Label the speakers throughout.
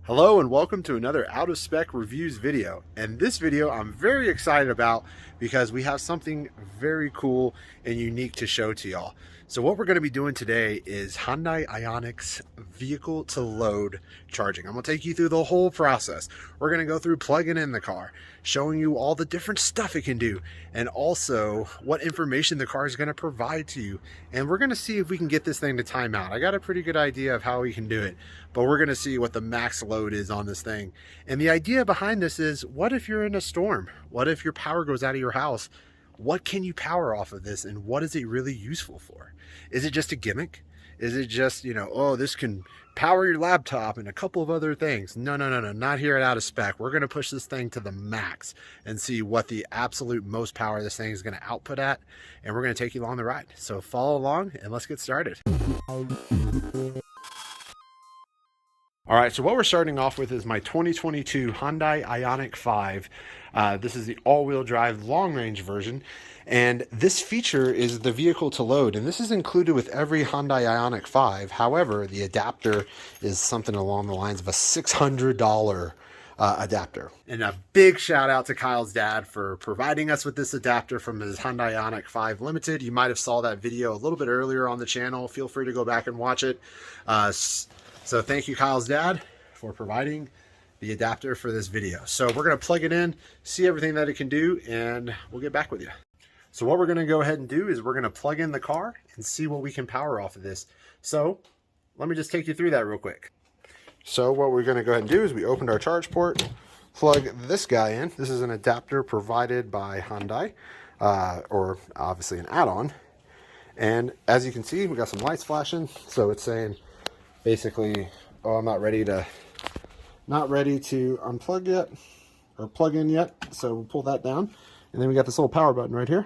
Speaker 1: Hello and welcome to another out of spec reviews video. And this video I'm very excited about because we have something very cool and unique to show to y'all. So what we're going to be doing today is Hyundai IONIQ's vehicle to load charging. I'm going to take you through the whole process. We're going to go through plugging in the car, showing you all the different stuff it can do, and also what information the car is going to provide to you. And we're going to see if we can get this thing to time out. I got a pretty good idea of how we can do it, but we're going to see what the max load is on this thing. And the idea behind this is, what if you're in a storm? What if your power goes out of your house? What can you power off of this, and what is it really useful for? Is it just a gimmick? Is it just, oh, this can power your laptop and a couple of other things? No, not here at Out of Spec. We're going to push this thing to the max and see what the absolute most power this thing is going to output at, and we're going to take you along the ride. So follow along and let's get started. All right, so what we're starting off with is my 2022 Hyundai IONIQ 5. This is the all-wheel drive long-range version, and this feature is the vehicle to load, and this is included with every Hyundai IONIQ 5. However, the adapter is something along the lines of a $600 adapter. And a big shout out to Kyle's dad for providing us with this adapter from his Hyundai IONIQ 5 Limited. You might have saw that video a little bit earlier on the channel. Feel free to go back and watch it. So thank you, Kyle's dad, for providing the adapter for this video. So we're going to plug it in, see everything that it can do, and we'll get back with you. So what we're going to go ahead and do is we're going to plug in the car and see what we can power off of this. So let me just take you through that real quick. So what we're going to go ahead and do is we opened our charge port, plug this guy in. This is an adapter provided by Hyundai, or obviously an add-on. And as you can see, we got some lights flashing. So it's saying, basically, oh, I'm not ready to unplug yet or plug in yet. So we'll pull that down, and then we got this little power button right here.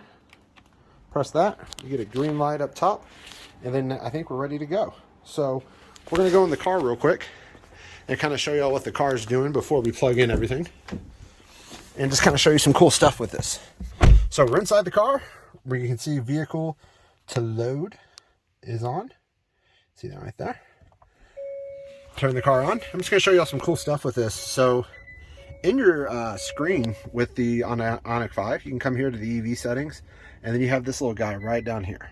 Speaker 1: Press that, you get a green light up top, and then I think we're ready to go. So we're gonna go in the car real quick and kind of show you all what the car is doing before we plug in everything, and just kind of show you some cool stuff with this. So we're inside the car where you can see vehicle to load is on. See that right there? Turn the car on. I'm just going to show you all some cool stuff with this. So in your screen with the IONIQ 5, you can come here to the EV settings, and then you have this little guy right down here.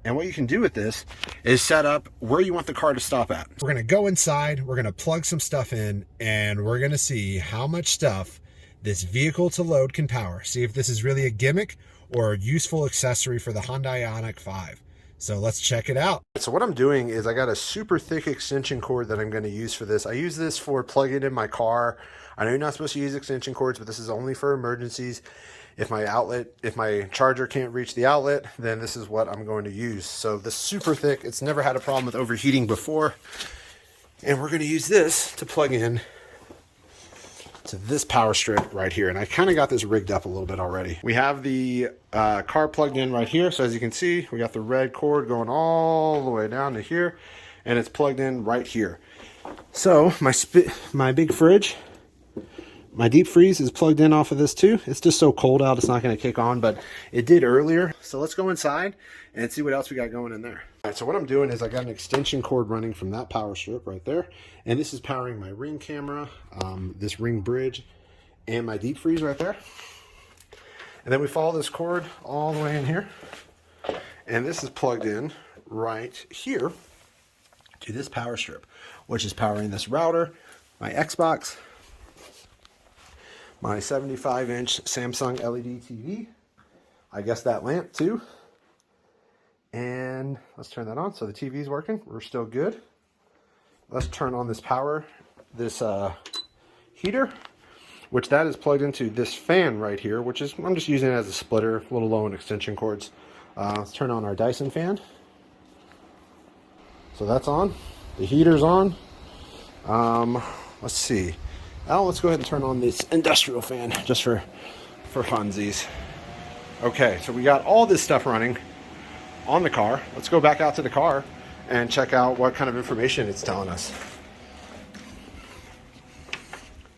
Speaker 1: And what you can do with this is set up where you want the car to stop at. We're going to go inside, we're going to plug some stuff in, and we're going to see how much stuff this vehicle to load can power. See if this is really a gimmick or a useful accessory for the Hyundai IONIQ 5. So let's check it out. So what I'm doing is I got a super thick extension cord that I'm going to use for this. I use this for plugging in my car. I know you're not supposed to use extension cords, but this is only for emergencies. If my charger can't reach the outlet, then this is what I'm going to use. So this super thick, it's never had a problem with overheating before. And we're going to use this to plug in to this power strip right here. And I kind of got this rigged up a little bit already. We have the car plugged in right here. So as you can see, we got the red cord going all the way down to here, and it's plugged in right here. So my big fridge, my deep freeze is plugged in off of this too. It's just so cold out, it's not going to kick on, but it did earlier. So let's go inside and see what else we got going in there. All right, so what I'm doing is I got an extension cord running from that power strip right there, and this is powering my Ring camera, this Ring bridge, and my deep freeze right there. And then we follow this cord all the way in here, and this is plugged in right here to this power strip, which is powering this router, my Xbox, my 75-inch Samsung LED TV, I guess that lamp too. And let's turn that on. So the TV is working. We're still good. Let's turn on this heater, which that is plugged into this fan right here, which is, I'm just using it as a splitter, a little low on extension cords. Let's turn on our Dyson fan. So that's on. The heater's on. Let's see. Now let's go ahead and turn on this industrial fan just for funsies. Okay, so we got all this stuff running on the car. Let's go back out to the car and check out what kind of information it's telling us.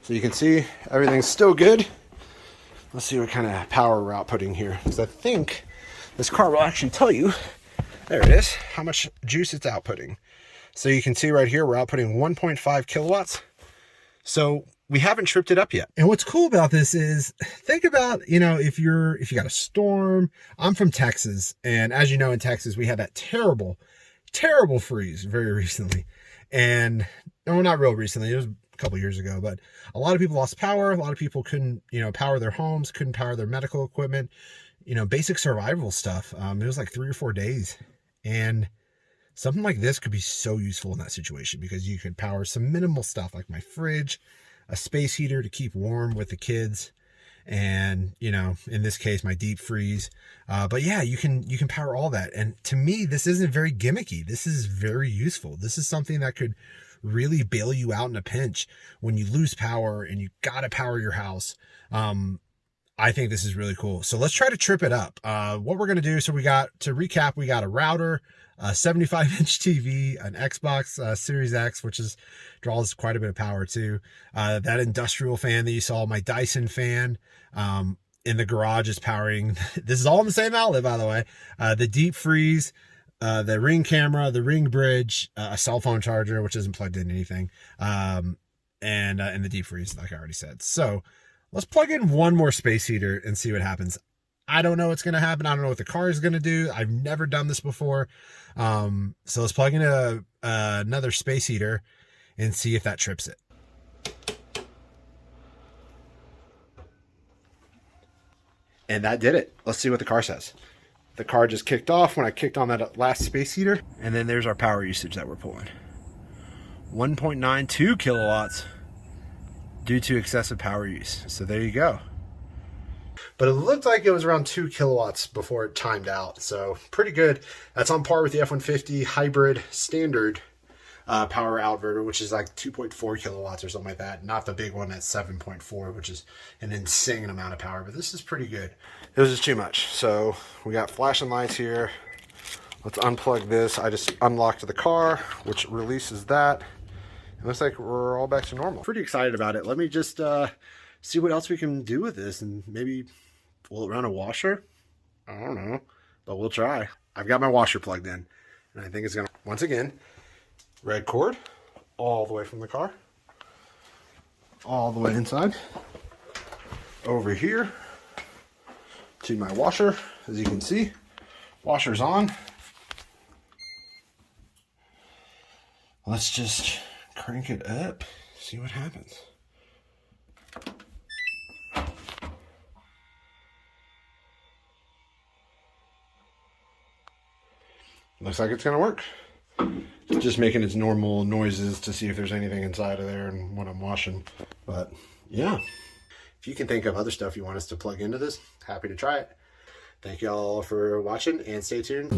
Speaker 1: So you can see everything's still good. Let's see what kind of power we're outputting here, because I think this car will actually tell you, there it is, how much juice it's outputting. So you can see right here, we're outputting 1.5 kilowatts. So we haven't tripped it up yet. And what's cool about this is, think about, you know, if you got a storm. I'm from Texas, and as you know, in Texas, we had that terrible freeze very recently. And no, not real recently, it was a couple years ago, but a lot of people lost power. A lot of people couldn't, you know, power their homes, couldn't power their medical equipment, you know, basic survival stuff. It was like 3 or 4 days. And something like this could be so useful in that situation, because you could power some minimal stuff like my fridge, a space heater to keep warm with the kids, and, you know, in this case, my deep freeze. But yeah, you can power all that. And to me, this isn't very gimmicky. This is very useful. This is something that could really bail you out in a pinch when you lose power and you got to power your house. I think this is really cool. So let's try to trip it up. What we're going to do, so we got a router, a 75-inch TV, an Xbox Series X, which draws quite a bit of power too. That industrial fan that you saw, my Dyson fan, in the garage is powering. This is all in the same outlet, by the way. The deep freeze, the Ring camera, the Ring bridge, a cell phone charger, which isn't plugged in anything, and the deep freeze, like I already said. So let's plug in one more space heater and see what happens. I don't know what's going to happen. I don't know what the car is going to do. I've never done this before. So let's plug in another space heater and see if that trips it. And that did it. Let's see what the car says. The car just kicked off when I kicked on that last space heater. And then there's our power usage that we're pulling. 1.92 kilowatts due to excessive power use. So there you go. But it looked like it was around 2 kilowatts before it timed out. So pretty good. That's on par with the F-150 hybrid standard power outverter, which is like 2.4 kilowatts or something like that. Not the big one at 7.4, which is an insane amount of power. But this is pretty good. It was just too much. So we got flashing lights here. Let's unplug this. I just unlocked the car, which releases that. It looks like we're all back to normal. Pretty excited about it. Let me just see what else we can do with this, and maybe will it run a washer? I don't know, but we'll try. I've got my washer plugged in, and I think it's gonna, once again, red cord all the way from the car, all the way inside, over here to my washer. As you can see, washer's on. Let's just crank it up, see what happens. Looks like it's gonna work. It's just making its normal noises to see if there's anything inside of there and when I'm washing. But yeah, if you can think of other stuff you want us to plug into this, happy to try it. Thank you all for watching, and stay tuned.